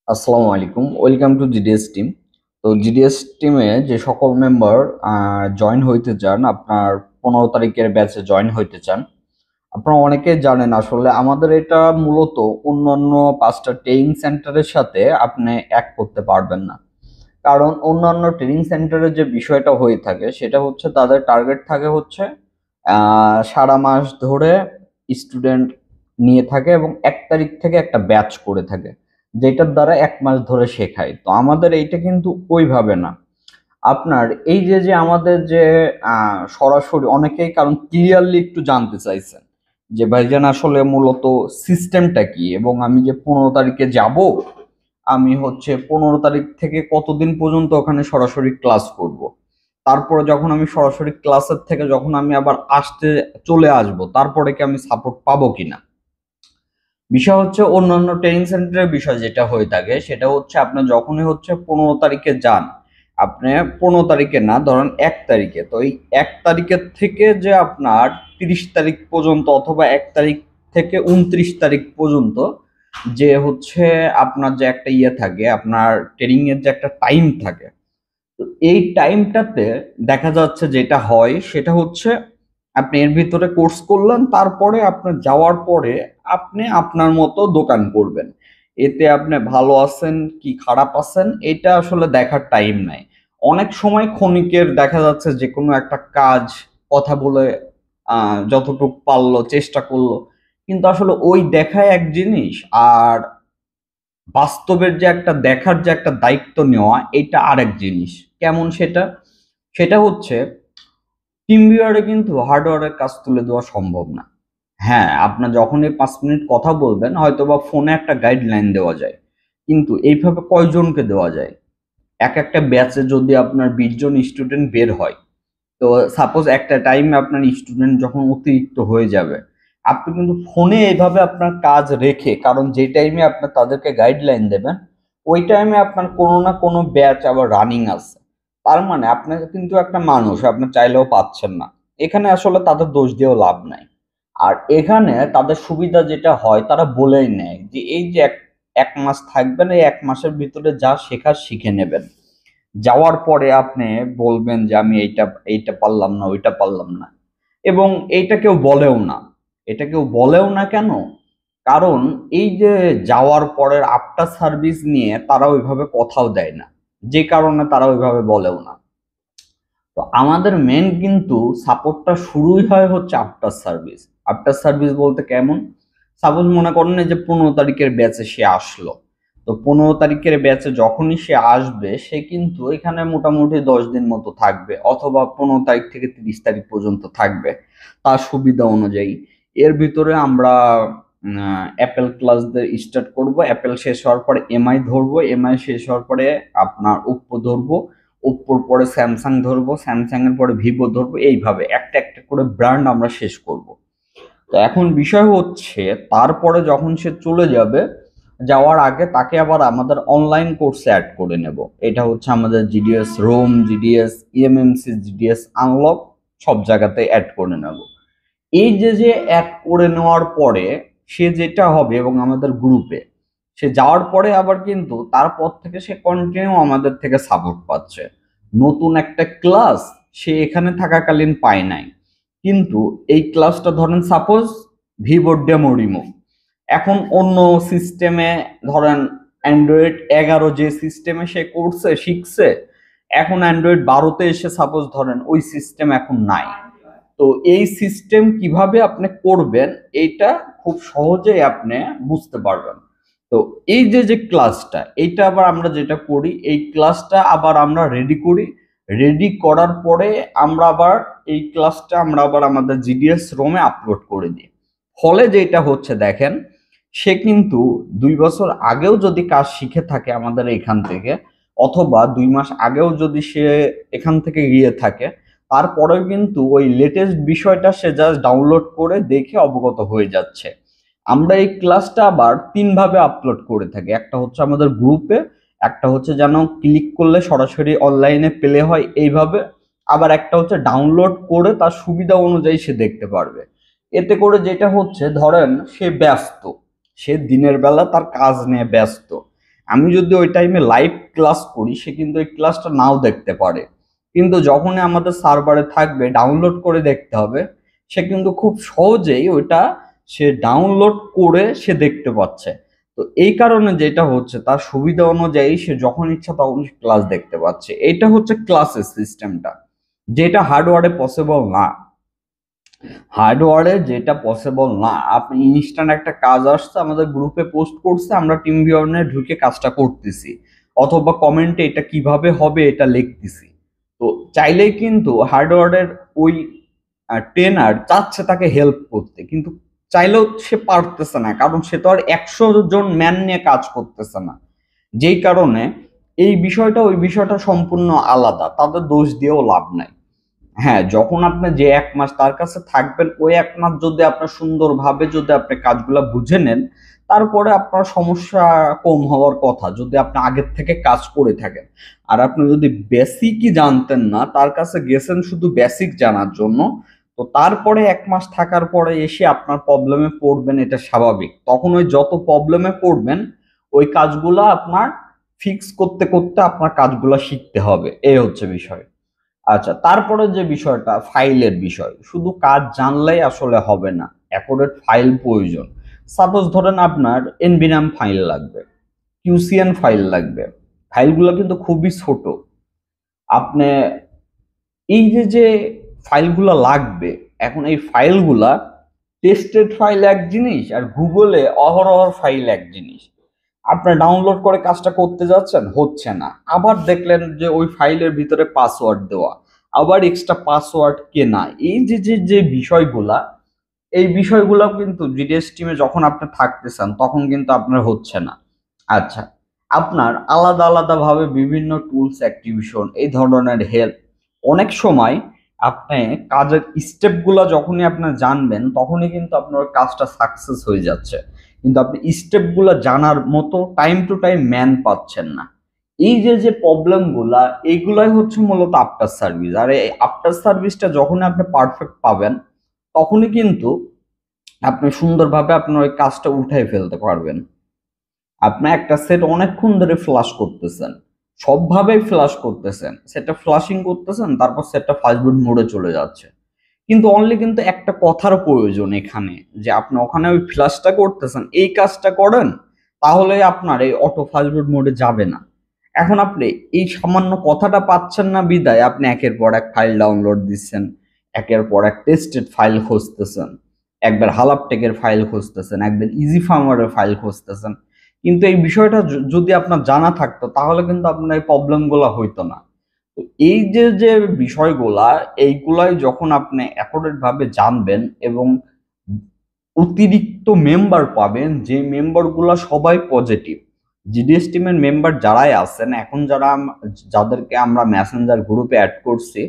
আসসালামু আলাইকুম, welcome to GDS team. তো জিডিএস টিমে যে সকল মেম্বার জয়েন হইতে চান, আপনার 15 তারিখের ব্যাচে জয়েন হইতে চান, আপনারা অনেকে জানেন আসলে আমাদের এটা মূলত অন্যান্য 5টা ট্রেনিং সেন্টারের সাথে আপনি এক করতে পারবেন না। কারণ অন্যান্য ট্রেনিং সেন্টারে যে বিষয়টা হয়ে থাকে সেটা হচ্ছে তাদের টার্গেট থাকে হচ্ছে সারা মাস ধরে স্টুডেন্ট নিয়ে থাকে এবং 1 তারিখ থেকে একটা ব্যাচ করে থাকে, যেটার দ্বারা 1 মাস ধরে শেখায়। তো আমাদের এইটা কিন্তু ওইভাবে না। আপনার এই যে যে আমাদের যে সরাসরি অনেকেই কারণ ক্লিয়ারলি একটু জানতে চাইছেন যে ভাইজান আসলে মূলত সিস্টেমটা কি, এবং আমি যে 15 তারিখে যাব, আমি হচ্ছে 15 তারিখ থেকে কতদিন পর্যন্ত ওখানে সরাসরি ক্লাস করব। তারপরে যখন আমি সরাসরি ক্লাসের থেকে যখন আমি আবার আসতে চলে আসব, তারপরে কি আমি সাপোর্ট পাবো কিনা। বিষয় হচ্ছে অন্যান্য ট্রেনিং সেন্টারের বিষয় যেটা হয়ে থাকে সেটা হচ্ছে আপনি যখনই হচ্ছে 15 তারিখে যান, আপনি 15 তারিখে না, ধরেন 1 তারিখে, তো এই 1 তারিখের থেকে যে আপনার 30 তারিখ পর্যন্ত অথবা 1 তারিখ থেকে 29 তারিখ পর্যন্ত যে হচ্ছে আপনার যে একটা ইয়ে থাকে, আপনার ট্রেনিং এর যে একটা টাইম থাকে, তো এই টাইমটাতে দেখা যাচ্ছে যেটা হয় সেটা হচ্ছে আপনি এর ভিতরে কোর্স করলেন, তারপরে আপনার যাওয়ার পরে আপনি আপনার মতো দোকান করবেন। এতে আপনি ভালো আছেন কি খারাপ আছেন এটা আসলে দেখার টাইম নাই। অনেক সময় ক্ষণিকের দেখা যাচ্ছে যে কোনো একটা কাজ কথা বলে যতটুকু পারলো চেষ্টা করলো, কিন্তু আসলে ওই দেখায় এক জিনিস, আর বাস্তবের যে একটা দেখার যে একটা দায়িত্ব নেওয়া এটা আরেক জিনিস। কেমন সেটা? সেটা হচ্ছে টিম ভিউয়ারে কিন্তু হার্ডওয়্যারের কাজ তুলে দেওয়া সম্ভব না। হ্যাঁ, আপনার যখনই 5 মিনিট কথা বলবেন হয়তোবা ফোনে একটা গাইডলাইন দেওয়া যায়, কিন্তু এইভাবে কয়জনকে দেওয়া যায়? এক একটা ব্যাচে যদি আপনার 20 জন স্টুডেন্ট বের হয়, তো সাপোজ একটা টাইমে আপনার স্টুডেন্ট যখন অতিরিক্ত হয়ে যাবে, আপনি কিন্তু ফোনে এইভাবে আপনার কাজ রেখে, কারণ যে টাইমে আপনি তাদেরকে গাইডলাইন দেবেন ওই টাইমে আপনার কোনো না কোনো ব্যাচ আবার রানিং আছে, তার মানে আপনার কিন্তু একটা মানুষ আপনি চাইলেও পাচ্ছেন না। এখানে আসলে তাদের দোষ দিয়েও লাভ নাই। আর এখানে তাদের সুবিধা যেটা হয় তারা বলেই নেয় যে এই যে এক এক মাস থাকবেন, এই 1 মাসের ভিতরে যা শেখার শিখে নেবেন, যাওয়ার পরে আপনি বলবেন যে আমি এইটা এইটা পারলাম না ওইটা পারলাম না। এবং এইটা কেউ বলেও না। এটা কেউ বলেও না কেন? কারণ এই যে যাওয়ার পরের আফটার সার্ভিস নিয়ে তারা ওইভাবে কথাও দেয় না, যে কারণে তারা ওইভাবে বলেও না। তো আমাদের মেন কিন্তু সাপোর্টটা শুরুই হয় হচ্ছে আফটার সার্ভিস। আফটার সার্ভিস বলতে কেমন? সাপোজ মনে করেন যে 15 তারিখের ব্যাচে সে আসলো, তো 15 তারিখের ব্যাচে যখনই সে আসবে সে কিন্তু এখানে মোটামুটি 10 দিন মতো থাকবে, অথবা 15 তারিখ থেকে 30 তারিখ পর্যন্ত থাকবে তার সুবিধা অনুযায়ী। এর ভিতরে আমরা অ্যাপেল ক্লাস দিয়ে স্টার্ট করব, অ্যাপেল শেষ হওয়ার পরে এমআই ধরবো, এমআই শেষ হওয়ার পরে আপনার ওপ্পো ধরবো, ওপ্পোর পরে স্যামসাং ধরবো, স্যামসাং এর পরে ভিভো ধরবো, এইভাবে একটা একটা করে ব্র্যান্ড আমরা শেষ করব। তো এখন বিষয় হচ্ছে তারপরে যখন সে চলে যাবে, যাওয়ার আগে তাকে আবার আমাদের অনলাইন কোর্সে অ্যাড করে নেব। এটা হচ্ছে আমাদের GDS ROM, GDS eMMC, GDS unlock সব জায়গাতে অ্যাড করে নেব। এই যে যে অ্যাড করে নেওয়ার পরে সে যেটা হবে, এবং আমাদের গ্রুপে সে যাওয়ার পরে আবার কিন্তু তারপর থেকে সে কন্টিনিউ আমাদের থেকে সাপোর্ট পাচ্ছে। নতুন একটা ক্লাস সে এখানে থাকাকালীন পায় নাই, কিন্তু এই ক্লাসটা ধরেন সাপোজ ভিভো ডেমো, এখন অন্য সিস্টেমে ধরেন অ্যান্ড্রয়েড 11 যে সিস্টেমে সে করছে শিখছে, এখন অ্যান্ড্রয়েড 12-তে এসে সাপোজ ধরেন ওই সিস্টেম এখন নাই। তো এই সিস্টেম কিভাবে আপনি করবেন এইটা খুব সহজেই আপনি বুঝতে পারবেন। তো এই যে যে ক্লাসটা, এইটা আবার আমরা যেটা করি, এই ক্লাসটা আবার আমরা রেডি করি, রেডি করার পরে আমরা আবার এই ক্লাসটা আমরা আবার আমাদের জিডিএস রোমে আপলোড করে দিই। ফলে যেটা হচ্ছে দেখেন, সে কিন্তু 2 বছর আগেও যদি কাজ শিখে থাকে আমাদের এখান থেকে, অথবা 2 মাস আগেও যদি সে এখান থেকে গিয়ে থাকে, তারপরেও কিন্তু ওই লেটেস্ট বিষয়টা সে জাস্ট ডাউনলোড করে দেখে অবগত হয়ে যাচ্ছে। আমরা এই ক্লাসটা আবার 3 ভাবে আপলোড করে থাকি। একটা হচ্ছে আমাদের গ্রুপে, একটা হচ্ছে যেন ক্লিক করলে সরাসরি অনলাইনে প্লে হয় এইভাবে, আবার একটা হচ্ছে ডাউনলোড করে তার সুবিধা অনুযায়ী সে দেখতে পারবে। এতে করে যেটা হচ্ছে ধরেন সে ব্যস্ত, সে দিনের বেলা তার কাজ নিয়ে ব্যস্ত, আমি যদি ওই টাইমে লাইভ ক্লাস করি সে কিন্তু ওই ক্লাসটা নাও দেখতে পারে, কিন্তু যখনই আমাদের সার্ভারে থাকবে ডাউনলোড করে দেখতে হবে, সে কিন্তু খুব সহজেই ওইটা সে ডাউনলোড করে সে দেখতে পাচ্ছে। তো এই কারণে যেটা হচ্ছে তার সুবিধা অনুযায়ী সে যখন ইচ্ছা তখন ক্লাস দেখতে পাচ্ছে। এটা হচ্ছে ক্লাসের সিস্টেমটা, যেটা হার্ডওয়্যারে পসিবল না। হার্ডওয়্যারে যেটা পসিবল না, আপনি ইনস্ট্যান্ট একটা কাজ আসছে আমাদের গ্রুপে পোস্ট করছে, আমরা টিম ভিউয়ারে ঢুকে কাজটা করতেছি, অথবা কমেন্টে এটা কিভাবে হবে এটা লিখতেছি। তো চাইলেই কিন্তু হার্ডওয়্যারের ওই ট্রেনার চাচ্ছে তাকে হেল্প করতে, কিন্তু চাইলেও সে পারতেছে না, কারণ সে তো আর 100 জন ম্যান নিয়ে কাজ করতেছে না। যেই কারণে এই বিষয়টা ওই বিষয়টা সম্পূর্ণ আলাদা, তাদের দোষ দিয়েও লাভ নাই। হ্যাঁ, যখন আপনি যে 1 মাস তার কাছে থাকবেন, ওই 1 মাস যদি আপনার সুন্দরভাবে যদি আপনি কাজগুলো বুঝে নেন, তারপরে আপনার সমস্যা কম হওয়ার কথা, যদি আপনি আগের থেকে কাজ করে থাকেন। আর আপনি যদি বেসিকই জানতেন না, তার কাছে গেছেন শুধু বেসিক জানার জন্য, তো তারপরে 1 মাস থাকার পরে এসে আপনার প্রবলেমে পড়বেন, এটা স্বাভাবিক। তখন ওই যত প্রবলেমে পড়বেন ওই কাজগুলো আপনার ফিক্স করতে করতে আপনার কাজগুলো শিখতে হবে, এই হচ্ছে বিষয়। আচ্ছা, তারপরে যে বিষয়টা ফাইলের বিষয়, শুধু কাজ জানলেই আসলে হবে না, অ্যাকুরেট ফাইল প্রয়োজন। সাপোজ ধরেন আপনার এনবিনাম ফাইল লাগবে, কিউসিএন ফাইল লাগবে, ফাইলগুলো কিন্তু খুবই ছোট। আপনি এই যে যে ফাইলগুলো লাগবে, এখন এই ফাইলগুলা টেস্টেড ফাইল এক জিনিস, আর গুগলে অহরহ ফাইল এক জিনিস। আপনার ডাউনলোড করে কাজটা করতে যাচ্ছেন, হচ্ছে না, আবার দেখলেন যে ওই ফাইলের ভিতরে পাসওয়ার্ড দেওয়া, আবার এক্সট্রা পাসওয়ার্ড কেনা, এই যে যে যে বিষয়গুলা, এই বিষয়গুলো কিন্তু জিডিএস টিমে যখন আপনি থাকতেছেন তখন কিন্তু আপনার হচ্ছে না। আচ্ছা, আপনার আলাদা আলাদা ভাবে বিভিন্ন টুলস অ্যাক্টিভেশন এই ধরনের হেল্প, অনেক সময় আপনি কাজের স্টেপগুলো যখনই আপনি জানবেন তখনই কিন্তু আপনার কাজটা সাকসেস হয়ে যাচ্ছে, কিন্তু আপনি স্টেপগুলো জানার মতো টাইম টু টাইম ম্যান পাচ্ছেন না। এই যে যে প্রবলেমগুলা, এইগুলাই হচ্ছে মূলত আফটার সার্ভিস। আর এই আফটার সার্ভিসটা যখন আপনি পারফেক্ট পাবেন তখনই কিন্তু আপনি সুন্দরভাবে আপনার ওই কাজটা উঠাই ফেলতে পারবেন। আপনি একটা সেট অনেকক্ষণ ধরে ফ্লাশ করতেছেন, সবভাবেই ফ্লাশ করতেছেন, সেটা ফ্লাশিং করতেছেন, তারপর সেটটা ফাস্টবুট মোডে চলে যাচ্ছে, কিন্তু অনলি কিন্তু একটা কথার প্রয়োজন এখানে, যে আপনি ওখানে ওই ফ্লাশটা করতেছেন, এই কাজটা করেন, তাহলে আপনার এই অটো ফাস্টবুট মোডে যাবে না। এখন আপনি এই সামান্য কথাটা পাচ্ছেন না বিদায় আপনি একের পর এক ফাইল ডাউনলোড দিচ্ছেন, একের পর এক টেস্টেড ফাইল খুঁজতেছেন, একবার হালাপটেকের ফাইল খুঁজতেছেন, একবার ইজি ফার্মারের ফাইল খুঁজতেছেন, কিন্তু এই বিষয়টা যদি আপনার জানা থাকতো তাহলে কিন্তু আপনার এই প্রবলেমগুলো হইতো না। তো এই যে যে বিষয়গুলা, এইগুলাই যখন আপনি অ্যাকুরেট ভাবে জানবেন এবং অতিরিক্ত মেম্বার পাবেন, যে মেম্বারগুলা সবাই পজিটিভ, জিডিএস টিমের মেম্বার যারাই আছেন এখন, যাদেরকে আমরা মেসেঞ্জার গ্রুপে অ্যাড করছি,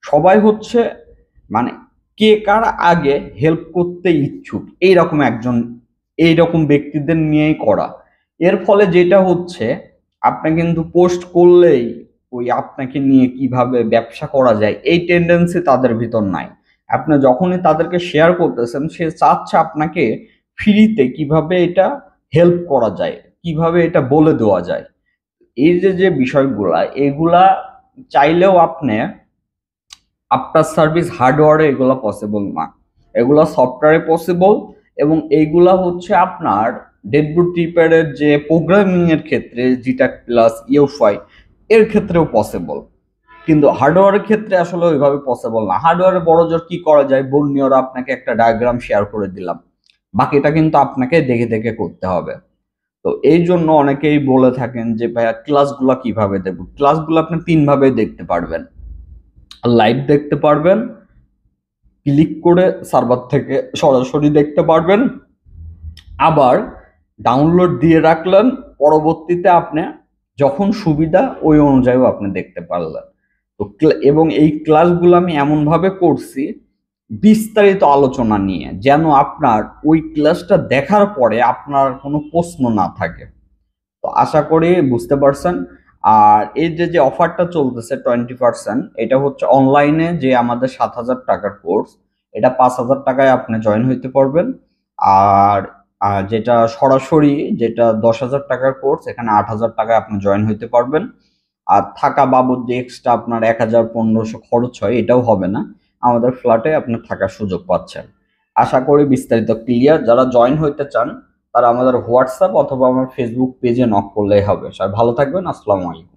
সবাই হচ্ছে মানে কে কার আগে হেল্প করতে ইচ্ছুক এইরকম একজন, এইরকম ব্যক্তিদের নিয়েই করা। এর ফলে যেটা হচ্ছে, আপনি কিন্তু পোস্ট করলেই ওই আপনাকে নিয়ে কিভাবে ব্যবসা করা যায় এই টেন্ডেন্সি তাদের ভিতর নাই। আপনি যখনই তাদেরকে শেয়ার করতেছেন সে চাচ্ছে আপনাকে ফ্রিতে কিভাবে এটা হেল্প করা যায়, কিভাবে এটা বলে দেওয়া যায়। এই যে যে বিষয়গুলা, এগুলা চাইলেও আপনি আফটার সার্ভিস হার্ডওয়্যারে এগুলো পসিবল না, এগুলো সফটওয়্যারে পসিবল, এবং এইগুলা হচ্ছে আপনার ডেডবুট রিপেয়ারের যে প্রোগ্রামিং এর ক্ষেত্রে জিটা প্লাস ইউফাই এর ক্ষেত্রেও পসিবল, কিন্তু হার্ডওয়্যারের ক্ষেত্রে আসলে ওইভাবে পসিবল না। হার্ডওয়্যারে বড় জোর কি করা যায়, বর্ণীয়রা আপনাকে একটা ডায়াগ্রাম শেয়ার করে দিলাম, বাকিটা কিন্তু আপনাকে দেখে দেখে করতে হবে। তো এই জন্য অনেকেই বলে থাকেন যে ভাইয়া ক্লাসগুলো কিভাবে দেব, ক্লাসগুলো আপনি 3 ভাবে দেখতে পারবেন। লাইভ দেখতে পারবেন, ক্লিক করে সার্ভার থেকে সরাসরি দেখতে পারবেন, আবার ডাউনলোড দিয়ে রাখলেন, পরবর্তীতে আপনি যখন সুবিধা ওই অনুযায়ীও আপনি দেখতে পারলেন। তো এবং এই ক্লাসগুলো আমি এমনভাবে করছি বিস্তারিত আলোচনা নিয়ে, যেন আপনার ওই ক্লাসটা দেখার পরে আপনার কোনো প্রশ্ন না থাকে। তো আশা করি বুঝতে পারছেন। আর এই যে যে অফারটা চলতেছে 20%, এটা হচ্ছে অনলাইনে যে আমাদের 7,000 টাকার কোর্স, এটা 5,000 টাকায় আপনি জয়েন হইতে পারবেন। আর আর যেটা সরাসরি যেটা 10,000 টাকার কোর্স, এখানে 8,000 টাকায় আপনি জয়েন হইতে পারবেন। আর থাকা বাবদ যে এক্সট্রা আপনার 1,000-1,500 খরচ হয়, এটাও হবে না। আমাদের ফ্ল্যাটে আপনি থাকার সুযোগ পাচ্ছেন। আশা করি বিস্তারিত ক্লিয়ার। যারা জয়েন হইতে চান তারা আমাদের হোয়াটসঅ্যাপ অথবা আমার ফেসবুক পেজে নক করলেই হবে। সবাই ভালো থাকবেন। আসসালামু আলাইকুম।